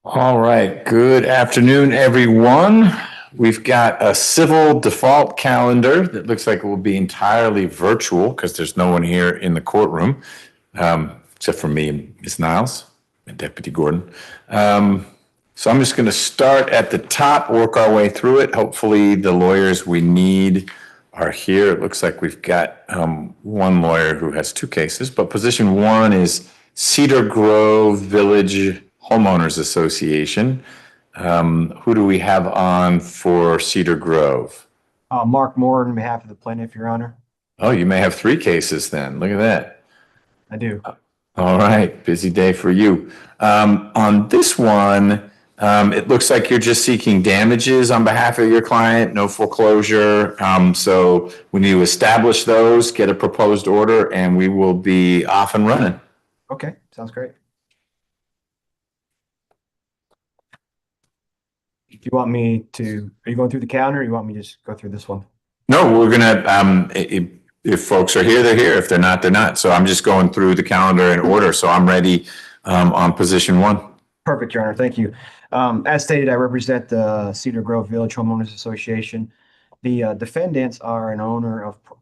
All right. Good afternoon, everyone. We've got a civil default calendar that looks like it will be entirely virtual because there's no one here in the courtroom, except for me and Ms. Niles and Deputy Gordon. So I'm just going to start at the top, work our way through it. Hopefully the lawyers we need are here. It looks like we've got one lawyer who has two cases, but position one is Cedar Grove Village Homeowners Association. Who do we have on for Cedar Grove? Mark Moore on behalf of the plaintiff, Your Honor. Oh, you may have three cases then. Look at that. I do. All right, busy day for you. On this one, it looks like you're just seeking damages on behalf of your client, no foreclosure. So we need to establish those, get a proposed order, and we will be off and running. Okay, sounds great. Do you want me to, are you going through the calendar or you want me to just go through this one? No, we're gonna, if folks are here, they're here. If they're not, they're not. So I'm just going through the calendar in order. So I'm ready on position one. Perfect, Your Honor. Thank you. As stated, I represent the Cedar Grove Village Homeowners Association. The defendants are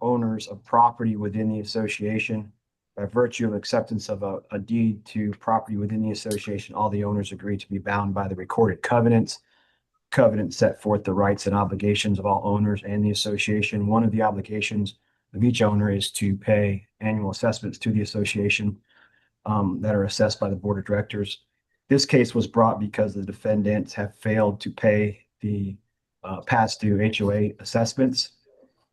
owners of property within the association. By virtue of acceptance of a deed to property within the association, all the owners agree to be bound by the recorded covenants. Covenants set forth the rights and obligations of all owners and the association. One of the obligations of each owner is to pay annual assessments to the association that are assessed by the board of directors. This case was brought because the defendants have failed to pay the past due HOA assessments.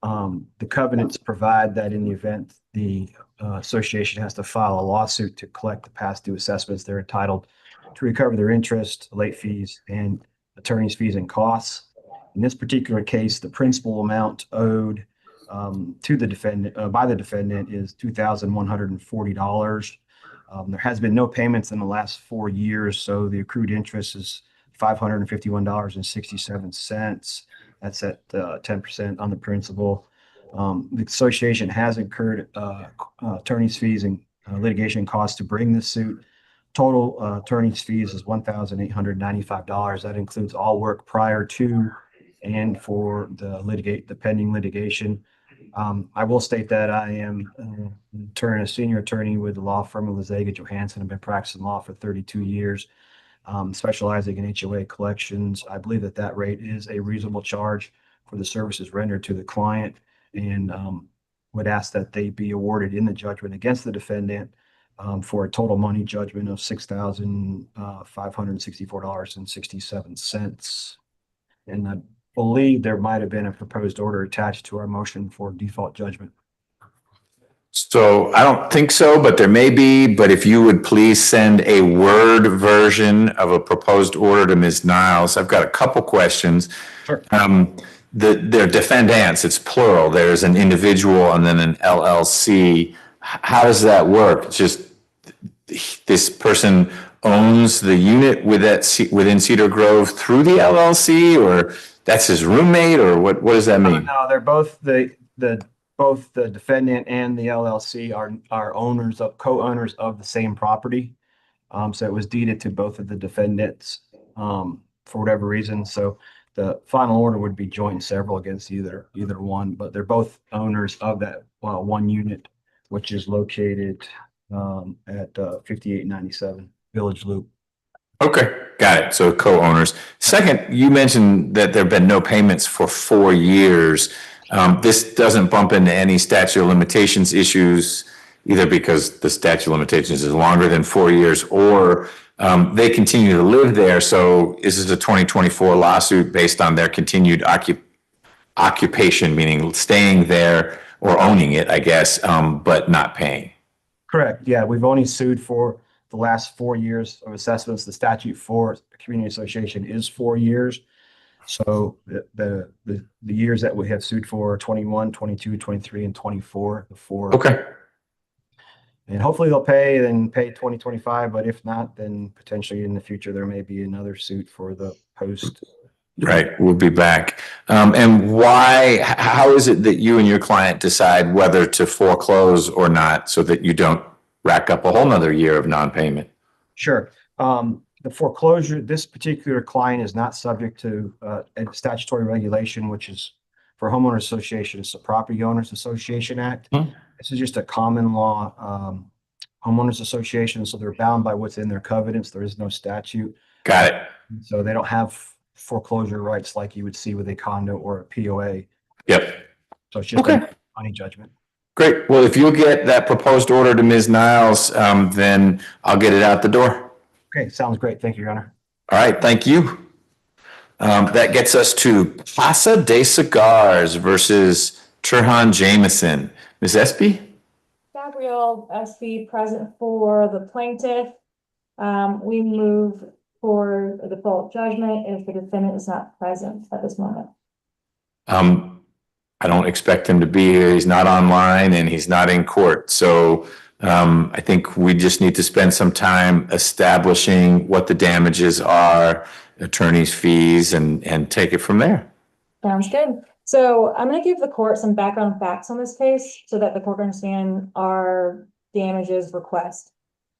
The covenants provide that in the event the association has to file a lawsuit to collect the past due assessments, they're entitled to recover their interest, late fees, and attorney's fees and costs. In this particular case, the principal amount owed to the defendant by the defendant is $2,140. There has been no payments in the last 4 years, so the accrued interest is $551.67. That's at 10% on the principal. The association has incurred attorney's fees and litigation costs to bring this suit. Total attorney's fees is $1,895. That includes all work prior to and for the pending litigation. I will state that I am a senior attorney with the law firm of Lizega Johansson. I've been practicing law for 32 years, specializing in HOA collections. I believe that rate is a reasonable charge for the services rendered to the client, and would ask that they be awarded in the judgment against the defendant for a total money judgment of $6,564.67. And I believe there might have been a proposed order attached to our motion for default judgment. So I don't think so, but there may be. But if you would please send a Word version of a proposed order to Ms. Niles. I've got a couple questions. Sure. They're defendants, it's plural. There's an individual and then an LLC. How does that work? It's just this person owns the unit within Cedar Grove through the LLC, or that's his roommate, or what does that mean? No, they're both the defendant and the LLC are co-owners of the same property. So it was deeded to both of the defendants for whatever reason. So the final order would be joint and several against either one, but they're both owners of that one unit, which is located at 5897 Village Loop. Okay, got it. So co-owners. Second, you mentioned that there have been no payments for 4 years. This doesn't bump into any statute of limitations issues, either because the statute of limitations is longer than 4 years, or they continue to live there. So this is a 2024 lawsuit based on their continued occupation, meaning staying there or owning it, I guess, but not paying. Correct. Yeah, we've only sued for the last 4 years of assessments. The statute for the community association is 4 years. So the years that we have sued for are 21, 22, 23, and 24. Okay. And hopefully they'll pay 2025, but if not, then potentially in the future there may be another suit for the post. Right, we'll be back. And how is it that you and your client decide whether to foreclose or not so that you don't rack up a whole nother year of non-payment? Sure. The foreclosure, this particular client is not subject to a statutory regulation, which is for homeowners association, it's the Property Owners Association Act. Hmm. This is just a common law homeowners association, so they're bound by what's in their covenants. There is no statute. Got it. So they don't have foreclosure rights like you would see with a condo or a POA. Yep. So it's just Okay. a money judgment. Great. Well, if you'll get that proposed order to Ms. Niles, then I'll get it out the door. Okay, sounds great. Thank you, Your Honor. All right. Thank you. That gets us to Casa de Cigars versus Turhan Jameson. Ms. Espy? Gabrielle Espy, present for the plaintiff. We move for a default judgment if the defendant is not present at this moment. I don't expect him to be here. He's not online and he's not in court. So I think we just need to spend some time establishing what the damages are, attorney's fees, and take it from there. Sounds good. So I'm going to give the court some background facts on this case so that the court can understand our damages request.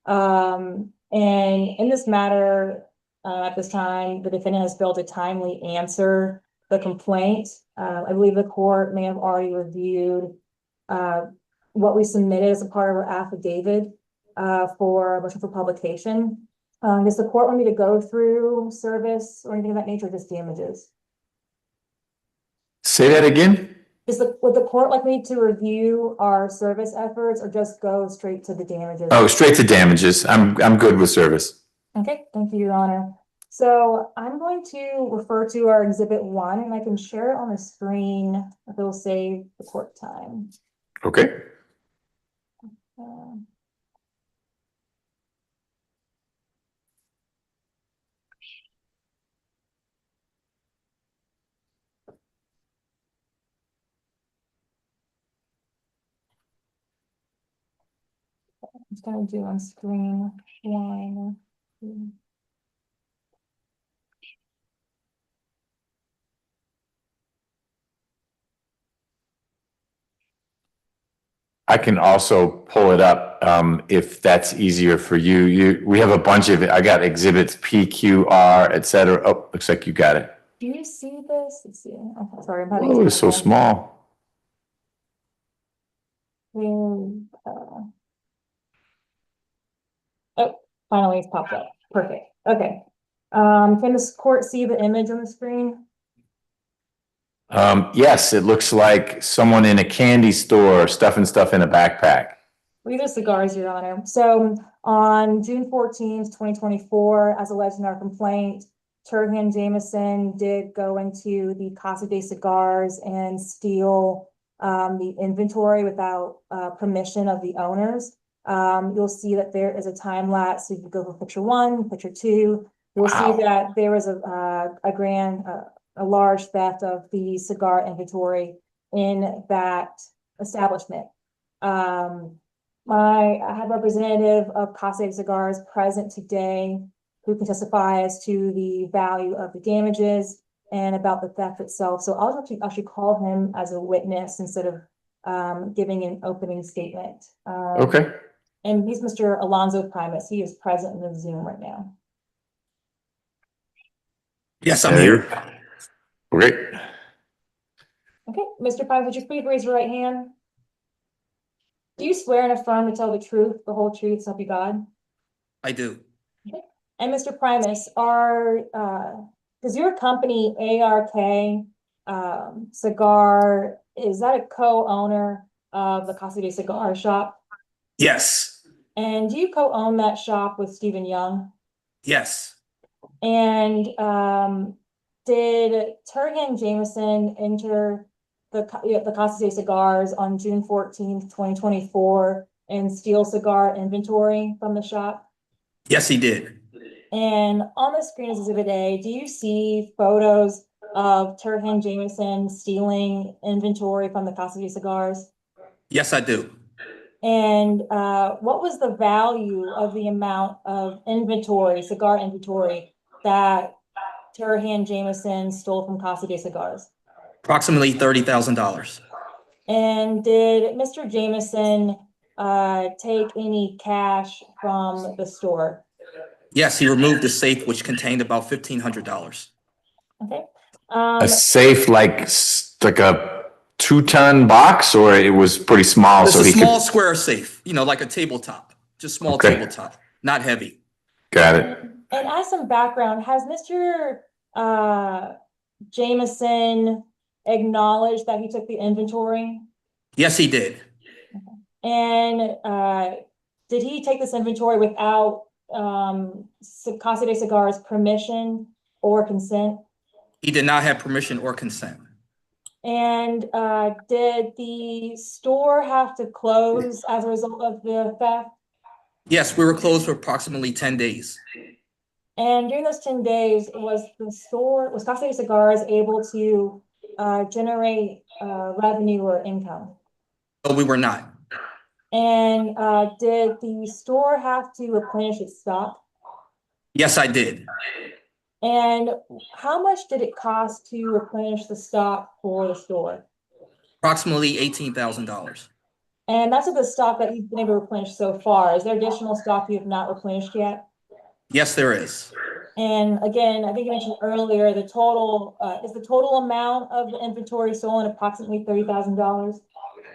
And in this matter, at this time, the defendant has failed to timely answer the complaint. I believe the court may have already reviewed what we submitted as a part of our affidavit for a motion for publication. Does the court want me to go through service or anything of that nature, or just damages? Say that again? Would the court like me to review our service efforts or just go straight to the damages? Oh, straight to damages. I'm good with service. Okay, thank you, Your Honor. So I'm going to refer to our Exhibit 1, and I can share it on the screen if it'll save the court time. Okay. I'm just going to do on screen 1. I can also pull it up if that's easier for you. We have a bunch of it. I got exhibits P, Q, R, et cetera. Oh, looks like you got it. Do you see this? Let's see. Oh, sorry, I'm having. Oh, it's so small. Oh, finally it's popped up. Perfect. Okay. Can this court see the image on the screen? Yes, it looks like someone in a candy store stuffing stuff in a backpack. These are cigars, Your Honor. So on June 14th, 2024, as alleged in our complaint, Turhan Jameson did go into the Casa de Cigars and steal the inventory without permission of the owners. You'll see that there is a time lapse. So you can go for picture 1, picture 2. You'll see that there was a large theft of the cigar inventory in that establishment. I had a representative of Cascade Cigars present today who can testify as to the value of the damages and about the theft itself. So I'll actually call him as a witness instead of giving an opening statement. Okay. And he's Mr. Alonzo Primus. He is present in the Zoom right now. Yes, I'm here. Great. Okay, Mr. Primus, would you please raise your right hand? Do you swear and affirm to tell the truth, the whole truth, so help you God? I do. Okay. And Mr. Primus, does your company ARK Cigar, is that a co-owner of the Casa de Cigar shop? Yes. And do you co-own that shop with Stephen Young? Yes. And did Turhan Jameson enter the Casa de Cigars on June 14th, 2024 and steal cigar inventory from the shop? Yes, he did. And on the screen is Exhibit A. Do you see photos of Turhan Jameson stealing inventory from the Casa de Cigars? Yes, I do. And what was the value of the amount of inventory, cigar inventory, that Turhan Jameson stole from Casa de Cigars? Approximately $30,000. And did Mr. Jameson take any cash from the store? Yes, he removed the safe, which contained about $1,500. Okay. A safe like a 2-ton box, or it was pretty small, It's so a he small could. square safe, like a tabletop, just small Okay. tabletop, not heavy. Got it. And as some background, has Mr. Jameson acknowledged that he took the inventory? Yes, he did. And did he take this inventory without Cascade Cigars permission or consent? He did not have permission or consent. And did the store have to close as a result of the theft? Yes, we were closed for approximately 10 days. And during those 10 days, was Cascade Cigars able to generate revenue or income? No, we were not. And did the store have to replenish its stock? Yes, I did. And how much did it cost to replenish the stock for the store? Approximately $18,000. And that's of the stock that you've been able to replenish so far. Is there additional stock you have not replenished yet? Yes, there is. And again, I think you mentioned earlier, is the total amount of the inventory stolen approximately $30,000?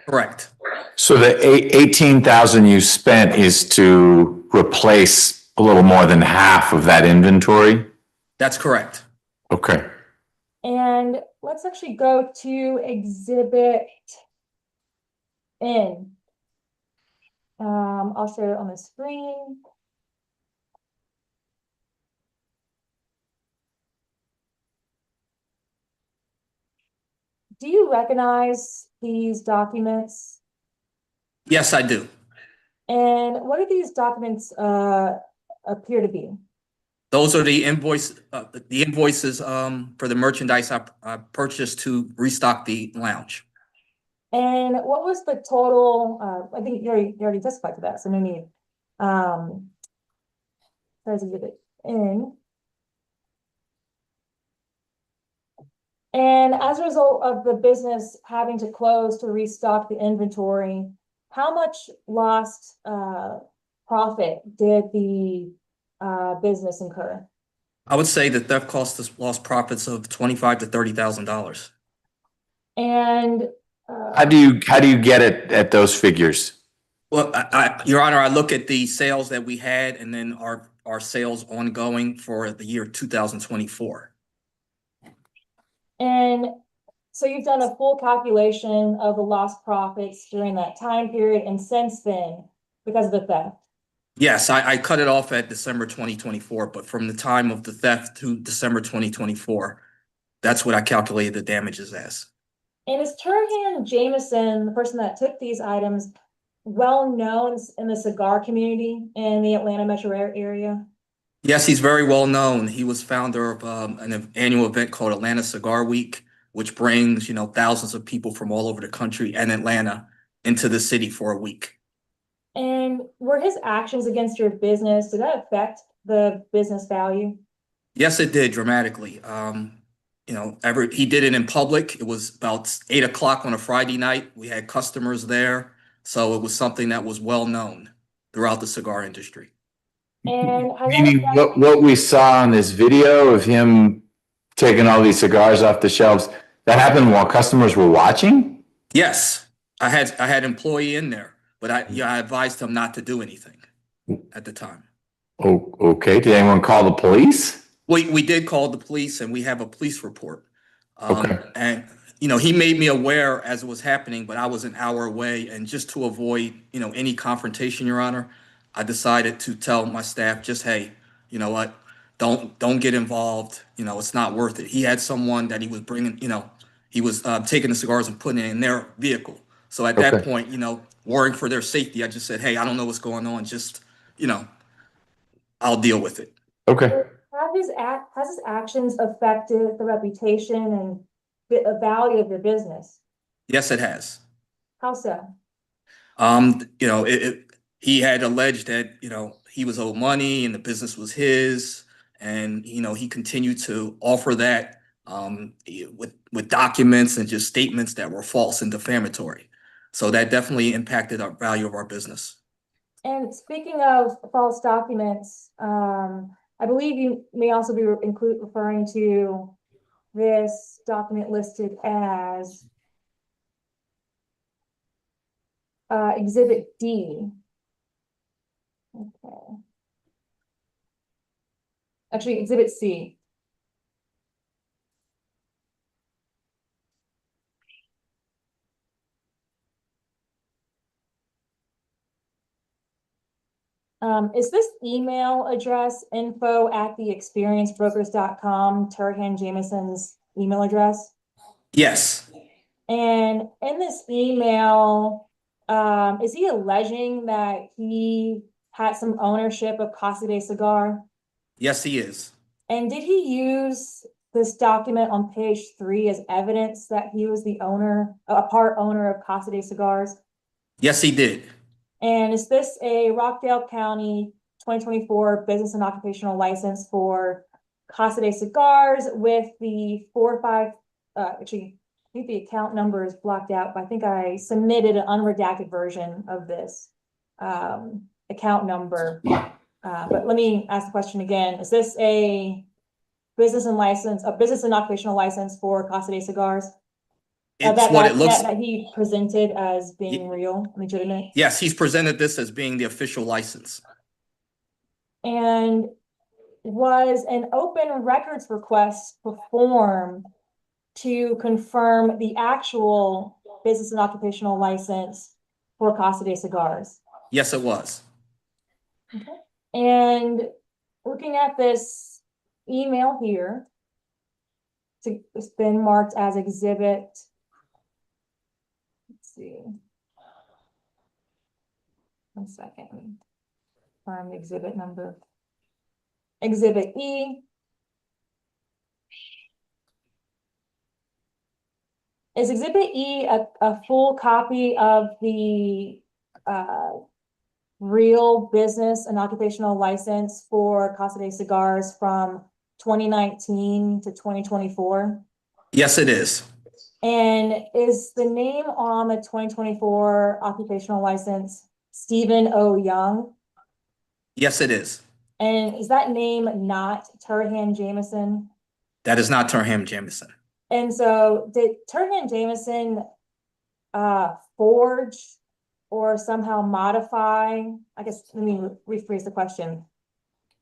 Correct. So the 18,000 you spent is to replace a little more than half of that inventory? That's correct. Okay. And let's actually go to Exhibit N. I'll share it on the screen. Do you recognize these documents? Yes, I do. And what do these documents appear to be? Those are the invoices for the merchandise I purchased to restock the lounge. And what was the total? I think you already testified to that, so no need. Says Exhibit N. And as a result of the business having to close to restock the inventory, how much lost profit did the business incur? I would say the theft cost us lost profits of $25,000 to $30,000. And How do you get it at those figures? Well, Your Honor, I look at the sales that we had and then our sales ongoing for the year 2024. And so you've done a full calculation of the lost profits during that time period and since then because of the theft? Yes, I cut it off at December 2024, but from the time of the theft to December 2024, that's what I calculated the damages as. And is Turhan Jameson, the person that took these items, well known in the cigar community in the Atlanta metro area? Yes, he's very well known. He was founder of an annual event called Atlanta Cigar Week, which brings, thousands of people from all over the country and Atlanta into the city for a week. And were his actions against your business, did that affect the business value? Yes, it did dramatically. He did it in public. It was about 8 o'clock on a Friday night. We had customers there. So it was something that was well known throughout the cigar industry. And Meaning what we saw on this video of him taking all these cigars off the shelves, that happened while customers were watching? Yes, I had employee in there, but I advised him not to do anything at the time. Oh, okay. Did anyone call the police? We did call the police and we have a police report. Okay. And he made me aware as it was happening, but I was an hour away, and just to avoid any confrontation, Your Honor, I decided to tell my staff, just, hey, you know what, don't get involved. It's not worth it. He had someone that he was bringing, he was taking the cigars and putting it in their vehicle. So at that point, worrying for their safety, I just said, hey, I don't know what's going on. Just, I'll deal with it. Okay. Has his actions affected the reputation and the value of your business? Yes, it has. How so? He had alleged that, he was owed money and the business was his. And, he continued to offer that with documents and just statements that were false and defamatory. So that definitely impacted our value of our business. And speaking of false documents, I believe you may also be referring to this document listed as Exhibit D. Okay. Actually, Exhibit C. Is this email address info@theexperiencebrokers.com Turhan Jameson's email address? Yes, And in this email, is he alleging that he had some ownership of Casa de Cigar? yes, he is. And did he use this document on page 3 as evidence that he was the owner, a part owner of Casa de Cigars? Yes, he did. And is this a Rockdale County 2024 business and occupational license for Casa de Cigars with the 45, actually, I think the account number is blocked out, but I think I submitted an unredacted version of this account number. But let me ask the question again. Is this a business and occupational license for Casa de Cigars? It's what it looks. That he presented as being real, legitimate? Yes, he's presented this as being the official license. And was an open records request performed to confirm the actual business and occupational license for Casa de Cigars? Yes, it was. Okay. And looking at this email here, it's been marked as exhibit. Let's see. 1 second. Find the exhibit number. Exhibit E. Is Exhibit E a full copy of the real business and occupational license for Casa de Cigars from 2019 to 2024? Yes, it is. And is the name on the 2024 occupational license Stephen O. Young? Yes, it is. And is that name not Turhan Jameson? That is not Turhan Jameson. And so did Turhan Jameson forge or somehow modify? I guess let me rephrase the question.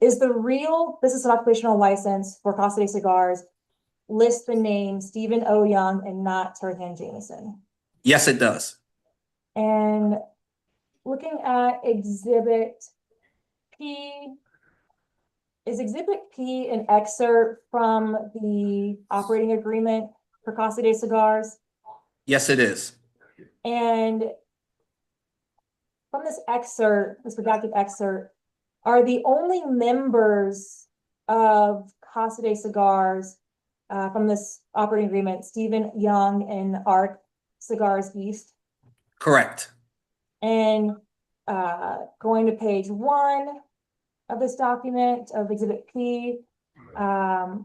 Is the real business and occupational license for Casa de Cigars list the name Stephen O. Young and not Turhan Jameson? Yes, it does. And looking at Exhibit P, is Exhibit P an excerpt from the operating agreement for Casa de Cigars? Yes, it is. And from this excerpt, this redacted excerpt, are the only members of Casa de Cigars from this operating agreement Stephen Young and Arc Cigars East? Correct. And going to page 1 of this document of Exhibit P, are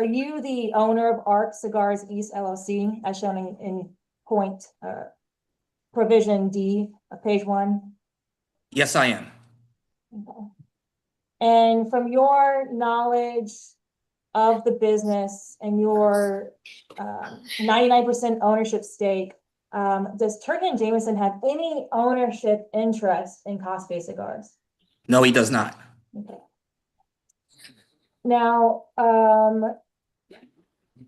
you the owner of Arc Cigars East LLC as shown in point provision D of page 1? Yes, I am. Okay. And from your knowledge of the business and your 99% ownership stake, does Turhan Jameson have any ownership interest in Casa de Cigars? No, he does not. Okay. Now,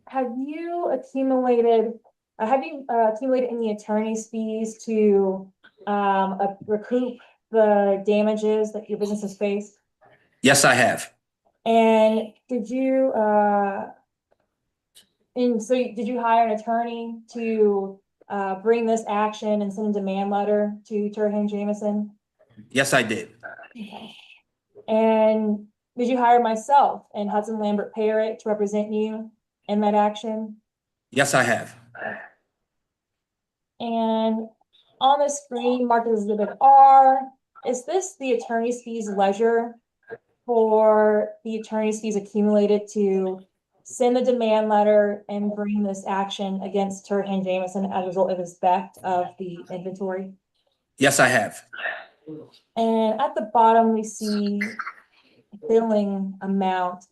have you accumulated any attorney's fees to recoup the damages that your business has faced? Yes, I have. And did you hire an attorney to bring this action and send a demand letter to Turhan Jameson? Yes, I did. Okay. And did you hire myself and Hudson Lambert Parrott to represent you in that action? Yes, I have. And on the screen marked as Exhibit R, is this the attorney's fees ledger for the attorney's fees accumulated to send the demand letter and bring this action against Turhan Jameson as a result of his theft of the inventory? Yes, I have. And at the bottom, we see billing amount.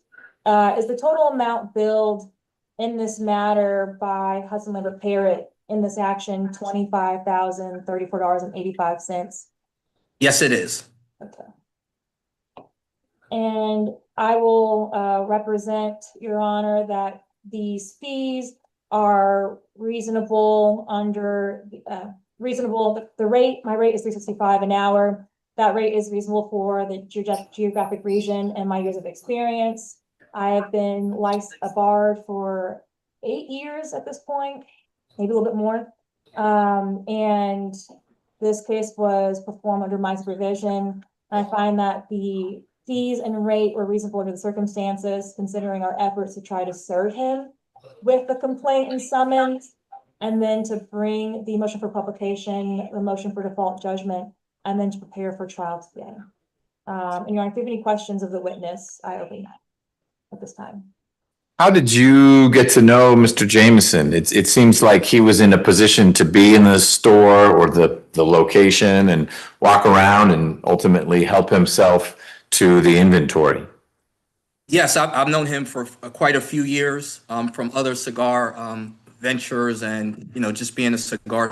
Is the total amount billed in this matter by Hudson Labor Parrot in this action $25,034.85? Yes, it is. Okay. And I will represent, Your Honor, that these fees are reasonable under reasonable. The rate, my rate is $3.65 an hour. That rate is reasonable for the geographic region and my years of experience. I have been licensed a barred for 8 years at this point, maybe a little bit more. And this case was performed under my supervision. I find that the fees and rate were reasonable under the circumstances, considering our efforts to try to serve him with the complaint and summons, and then to bring the motion for publication, the motion for default judgment, and then to prepare for trial today. And Your Honor, if you have any questions of the witness, I open at this time. How did you get to know Mr. Jameson? It seems like he was in a position to be in the store or the location and walk around and ultimately help himself to the inventory. Yes, I've known him for quite a few years from other cigar ventures and, just being a cigar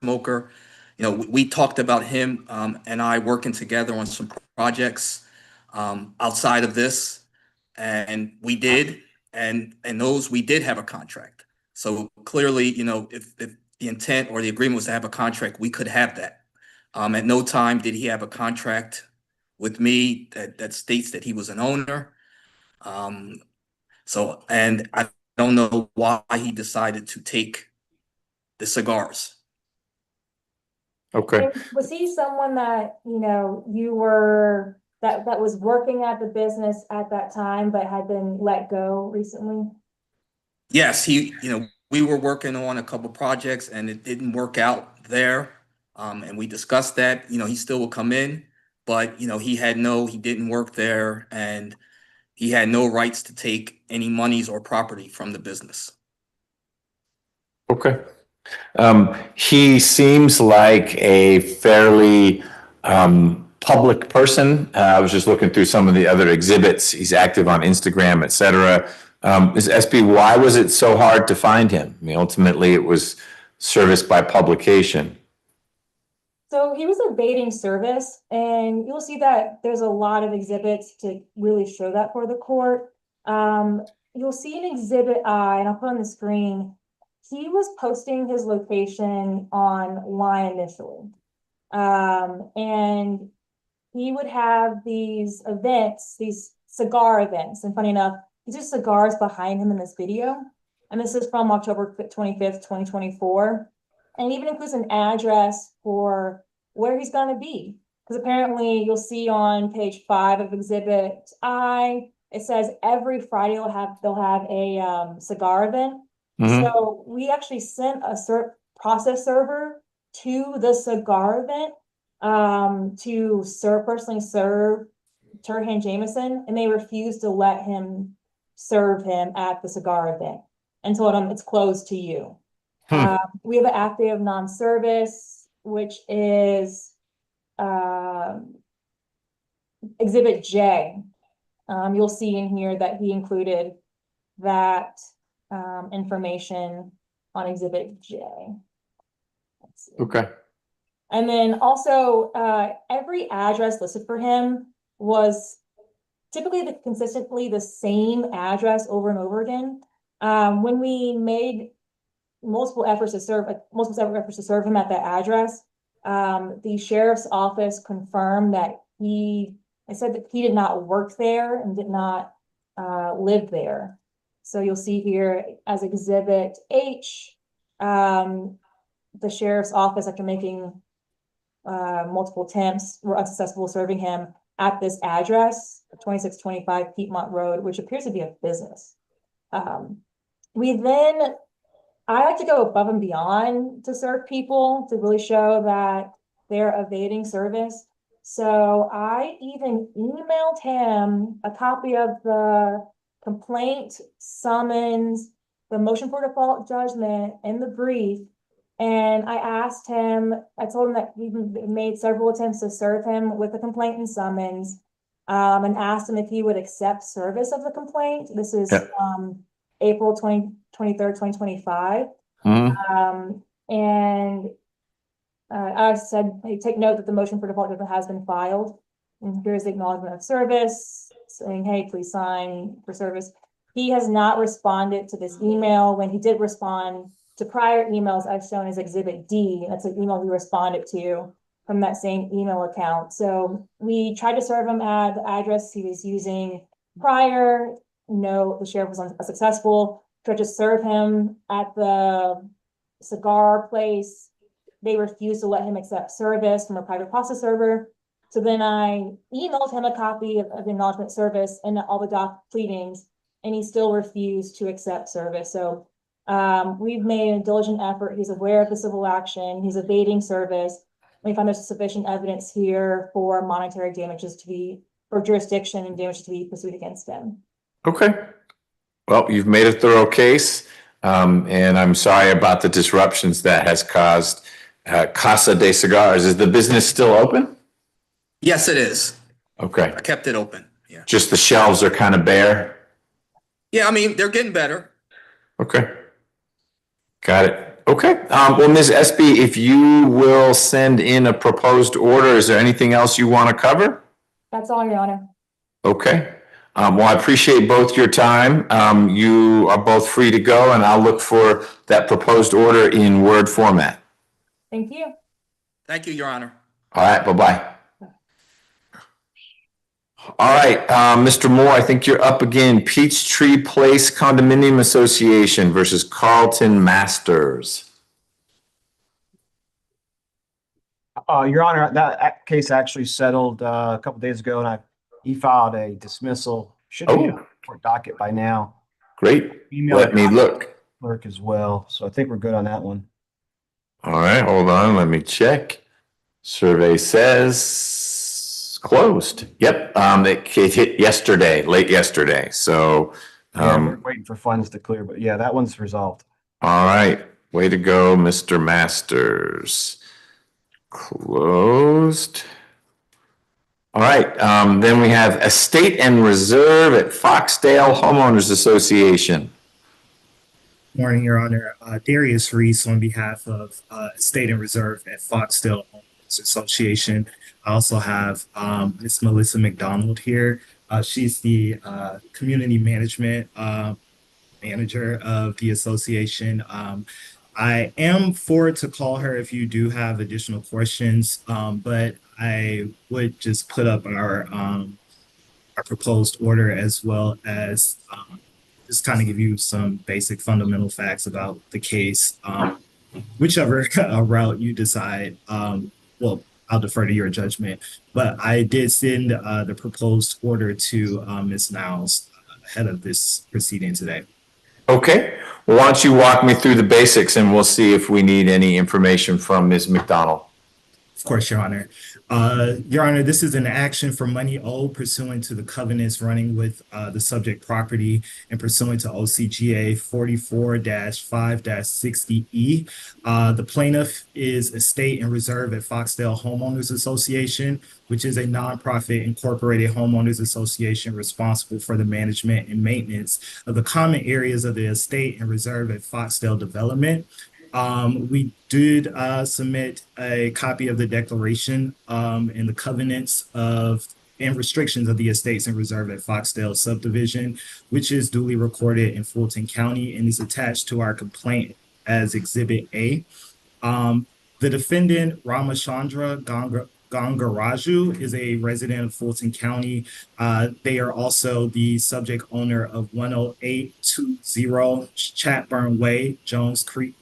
smoker. We talked about him and I working together on some projects outside of this, and we did. And those, we did have a contract. So clearly, if the intent or the agreement was to have a contract, we could have that. At no time did he have a contract with me that states that he was an owner. And I don't know why he decided to take the cigars. Okay. And was he someone that, you were, that was working at the business at that time, but had been let go recently? Yes, we were working on a couple projects and it didn't work out there. And we discussed that, he still will come in, but he didn't work there and he had no rights to take any monies or property from the business. Okay. He seems like a fairly public person. I was just looking through some of the other exhibits. He's active on Instagram, etc. SB, why was it so hard to find him? I mean, ultimately, it was service by publication. So he was evading service, and you'll see that there's a lot of exhibits to really show that for the court. You'll see an exhibit I, and I'll put on the screen. He was posting his location online initially. And he would have these events, these cigar events. And funny enough, these are cigars behind him in this video. And this is from October 25th, 2024. And even includes an address for where he's going to be. Because apparently you'll see on page 5 of exhibit I, it says every Friday they'll have a cigar event. Mm-hmm. So we actually sent a process server to the cigar event to personally serve Turhan Jameson, and they refused to let him serve him at the cigar event and told him it's closed to you. We have an active non-service, which is Exhibit J. You'll see in here that he included that information on Exhibit J. Okay. And then also, every address listed for him was typically consistently the same address over and over again. When we made multiple efforts to serve him at that address, the sheriff's office confirmed that I said that he did not work there and did not live there. So you'll see here as Exhibit H, the sheriff's office, after making multiple attempts, were unsuccessful serving him at this address, 2625 Piedmont Road, which appears to be a business. I like to go above and beyond to serve people to really show that they're evading service. So I even emailed him a copy of the complaint, summons, the motion for default judgment, and the brief And I asked him, I told him that we made several attempts to serve him with a complaint and summons. And asked him if he would accept service of the complaint. This is Yeah. April 23rd, 2025. Mhm. And I said, hey, take note that the motion for default judgment has been filed. And here's the acknowledgement of service, saying, hey, please sign for service. He has not responded to this email. When he did respond to prior emails, I've shown as Exhibit D. That's an email he responded to from that same email account. So we tried to serve him at the address he was using prior. No, the sheriff was unsuccessful. Tried to serve him at the cigar place. They refused to let him accept service from a private process server. So then I emailed him a copy of the acknowledgement service and all the doc pleadings, and he still refused to accept service. So we've made a diligent effort. He's aware of the civil action. He's evading service. We find there's sufficient evidence here for monetary damages to be, for jurisdiction and damages to be pursued against him. Okay. Well, you've made a thorough case, and I'm sorry about the disruptions that has caused Casa de Cigars. Is the business still open? Yes, it is. Okay. I kept it open. Yeah. Just the shelves are kind of bare? Yeah, I mean, they're getting better. Okay. Got it. Okay. Well, Ms. Espy, if you will send in a proposed order, is there anything else you want to cover? That's all, Your Honor. Okay. Well, I appreciate both your time. You are both free to go, and I'll look for that proposed order in Word format. Thank you. Thank you, Your Honor. All right. Bye-bye. All right, Mr. Moore, I think you're up again. Peachtree Place Condominium Association versus Carlton Masters. Your Honor, that case actually settled a couple days ago, and he filed a dismissal. Should be on the court docket by now. Great. Email Let me look. clerk as well. So I think we're good on that one. All right, hold on. Let me check. Survey says closed. Yep. It hit yesterday, late yesterday. So We're waiting for funds to clear, but yeah, that one's resolved. all right. Way to go, Mr. Masters. Closed. All right. Then we have Estate and Reserve at Foxdale Homeowners Association. Morning, Your Honor. Darius Reese on behalf of Estate and Reserve at Foxdale Homeowners Association. I also have Ms. Melissa McDonald here. She's the community management manager of the association. I am forward to call her if you do have additional questions, but I would just put up our proposed order as well as just kind of give you some basic fundamental facts about the case. Whichever route you decide, well, I'll defer to your judgment. But I did send the proposed order to Ms. Niles ahead of this proceeding today. Okay. Well, why don't you walk me through the basics and we'll see if we need any information from Ms. McDonald. Of course, Your Honor. Your Honor, this is an action for money owed pursuant to the covenants running with the subject property and pursuant to OCGA 44-5-60E. The plaintiff is Estate and Reserve at Foxdale Homeowners Association, which is a nonprofit incorporated homeowners association responsible for the management and maintenance of the common areas of the estate and reserve at Foxdale Development. We did submit a copy of the declaration and the covenants of and restrictions of the estates and reserve at Foxdale subdivision, which is duly recorded in Fulton County and is attached to our complaint as Exhibit A. The defendant, Ramachandra Gangaraju, is a resident of Fulton County. They are also the subject owner of 10820 Chatburn Way, Johns Creek,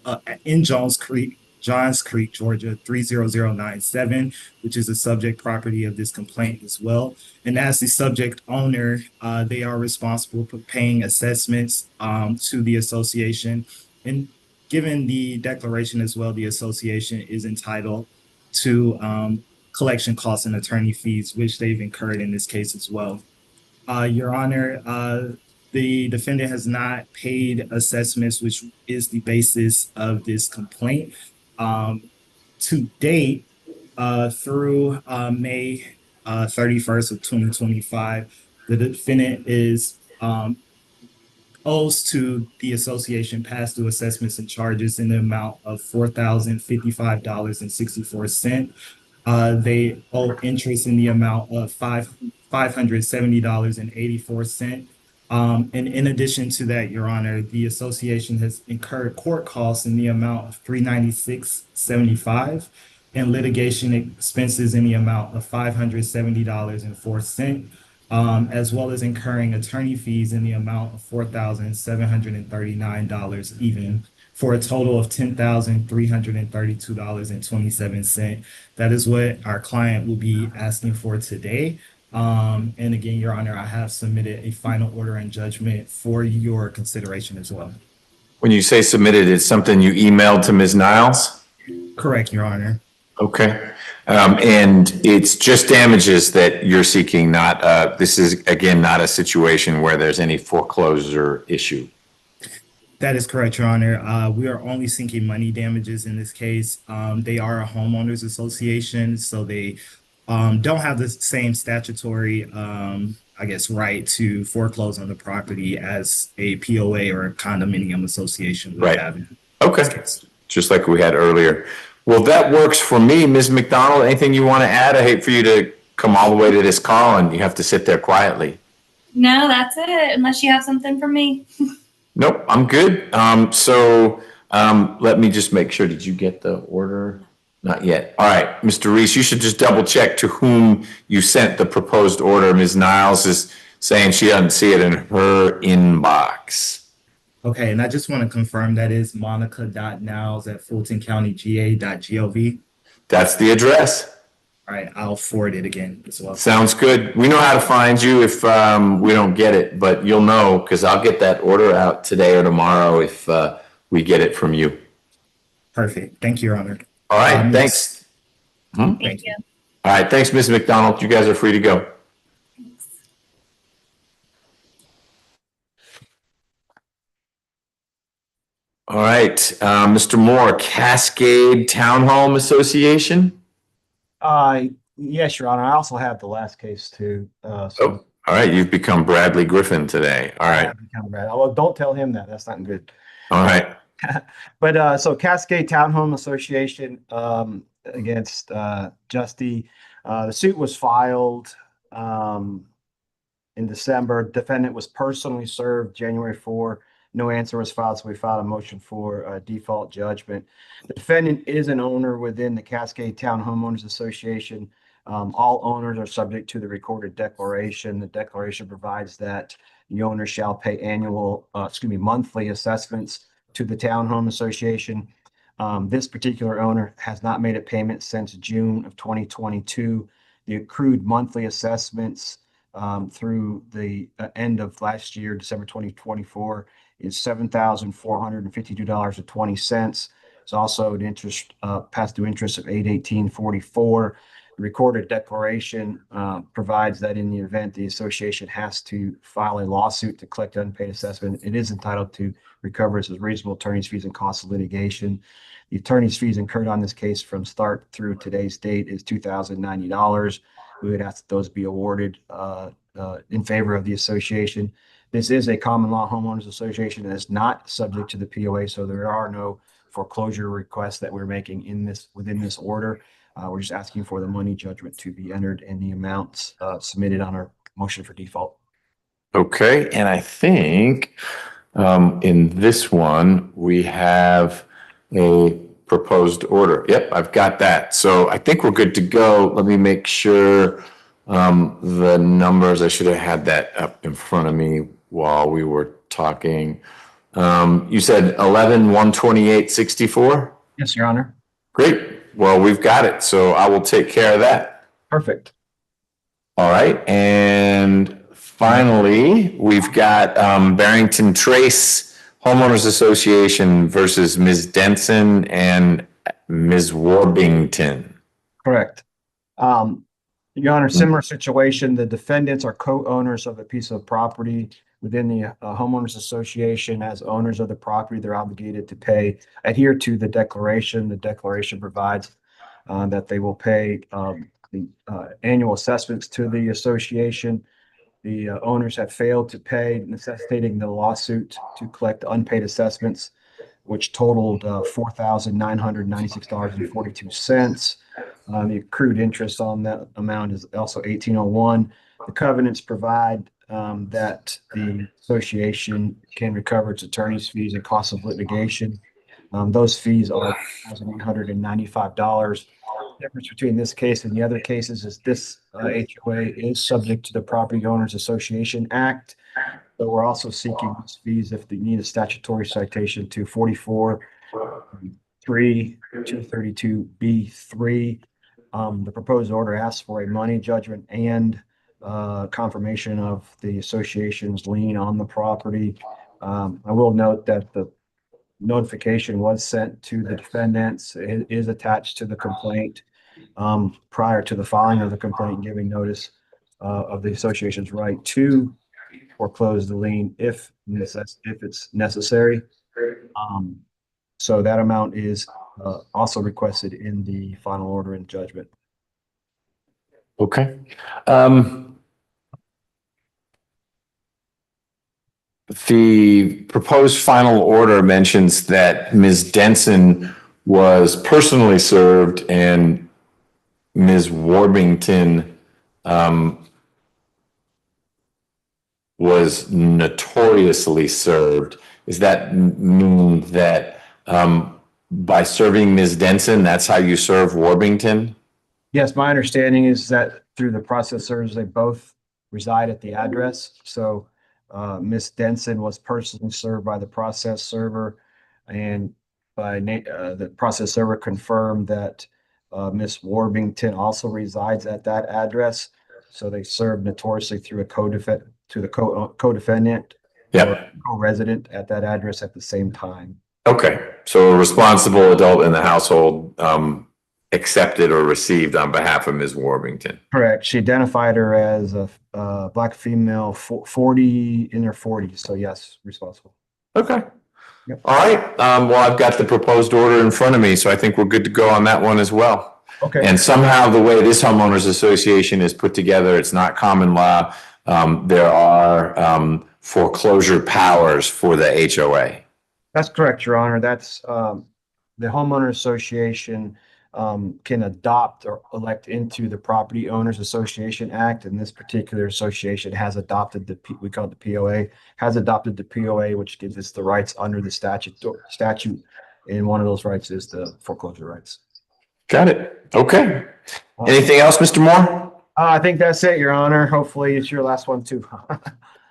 Georgia, 30097, which is the subject property of this complaint as well. And as the subject owner, they are responsible for paying assessments to the association. And given the declaration as well, the association is entitled to collection costs and attorney fees, which they've incurred in this case as well. Your Honor, the defendant has not paid assessments, which is the basis of this complaint. To date, through May 31st of 2025, the defendant is owes to the association past due assessments and charges in the amount of $4,055.64. They owe interest in the amount of $570.84. And in addition to that, Your Honor, the association has incurred court costs in the amount of $396.75 and litigation expenses in the amount of $570.04. As well as incurring attorney fees in the amount of $4,739 even, for a total of $10,332.27. That is what our client will be asking for today. And again, Your Honor, I have submitted a final order and judgment for your consideration as well. When you say submitted, it's something you emailed to Ms. Niles? Correct, Your Honor. Okay. And it's just damages that you're seeking, not, this is, again, not a situation where there's any foreclosure issue. That is correct, Your Honor. We are only seeking money damages in this case. They are a homeowners association, so they don't have the same statutory, I guess, right to foreclose on the property as a POA or a condominium association would have. Okay. Just like we had earlier. Well, that works for me. Ms. McDonald, anything you want to add? I hate for you to come all the way to this call and you have to sit there quietly. No, that's it, unless you have something for me. Nope, I'm good. Let me just make sure. Did you get the order? Not yet. All right, Mr. Reese, you should just double check to whom you sent the proposed order. Ms. Niles is saying she doesn't see it in her inbox. Okay, and I just want to confirm that is monica.niles@fultoncountyga.gov. That's the address. All right, I'll forward it again as well. Sounds good. We know how to find you if we don't get it, but you'll know because I'll get that order out today or tomorrow if we get it from you. Perfect. Thank you, Your Honor. All right, thanks. Thank you. All right, thanks, Ms. McDonald. You guys are free to go. All right, Mr. Moore, Cascade Town Home Association. Yes, Your Honor. I also have the last case too. All right, you've become Bradley Griffin today. All right. Well, don't tell him that. That's not good. All right. But so Cascade Town Home Association against Justy. The suit was filed in December. Defendant was personally served January 4. No answer was filed, so we filed a motion for default judgment. The defendant is an owner within the Cascade Town Homeowners Association. All owners are subject to the recorded declaration. The declaration provides that the owner shall pay monthly assessments to the Town Home Association. This particular owner has not made a payment since June of 2022. The accrued monthly assessments through the end of last year, December 2024, is $7,452.20. It's also an interest past due interest of $818.44. The recorded declaration provides that in the event the association has to file a lawsuit to collect unpaid assessment, it is entitled to recover as reasonable attorney's fees and costs of litigation. The attorney's fees incurred on this case from start through today's date is $2,090. We would ask that those be awarded in favor of the association. This is a common law homeowners association that is not subject to the POA, so there are no foreclosure requests that we're making within this order. We're just asking for the money judgment to be entered in the amounts submitted on our motion for default. Okay, and I think in this one, we have a proposed order. Yep, I've got that. So I think we're good to go. Let me make sure the numbers, I should have had that up in front of me while we were talking. You said 11-128-64? Yes, Your Honor. Great. Well, we've got it. So I will take care of that. Perfect. All right. And finally, we've got Bington Trace Homeowners Association versus Ms. Denson and Ms. Warbington. Correct. Your Honor, similar situation. The defendants are co-owners of a piece of property within the homeowners association. As owners of the property, they're obligated to adhere to the declaration. The declaration provides that they will pay the annual assessments to the association. The owners have failed to pay, necessitating the lawsuit to collect unpaid assessments, which totaled $4,996.42. The accrued interest on that amount is also 1801. The covenants provide that the association can recover its attorney's fees and costs of litigation. Those fees are $1,895. The difference between this case and the other cases is this HOA is subject to the Property Owners Association Act. So we're also seeking these fees if they need a statutory citation to 44.3.232B3. The proposed order asks for a money judgment and confirmation of the association's lien on the property. I will note that the notification was sent to the defendants. It is attached to the complaint prior to the filing of the complaint, giving notice of the association's right to foreclose the lien if it's necessary. So that amount is also requested in the final order and judgment. Okay. The proposed final order mentions that Ms. Denson was personally served and Ms. Warbington was notoriously served. Does that mean that by serving Ms. Denson, that's how you serve Warbington? Yes, my understanding is that through the process servers, they both reside at the address. So Ms. Denson was personally served by the process server, and by the process server confirmed that Ms. Warbington also resides at that address. So they served notoriously through a co-defendant, Yeah, co-resident at that address at the same time. okay. So a responsible adult in the household accepted or received on behalf of Ms. Warbington. Correct. She identified her as a Black female, 40 in her 40s. So yes, responsible. Okay. Yep. All right. Well, I've got the proposed order in front of me, so I think we're good to go on that one as well. Okay. And somehow the way this homeowners association is put together, it's not common law. There are foreclosure powers for the HOA. That's correct, Your Honor. That's the homeowner association can adopt or elect into the Property Owners Association Act. And this particular association has adopted we call it the POA, has adopted the POA, which gives us the rights under the statute. And one of those rights is the foreclosure rights. Got it. Okay. Anything else, Mr. Moore? I think that's it, Your Honor. Hopefully it's your last one too.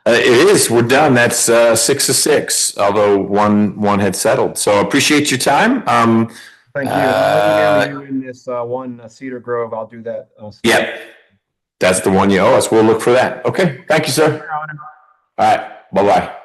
It is. We're done. That's 6 of 6, although one had settled. So appreciate your time. Thank you. I'll email you in this one Cedar Grove. I'll do that. Yep. That's the one you owe us. We'll look for that. Okay. Thank you, sir. All right. Bye-bye.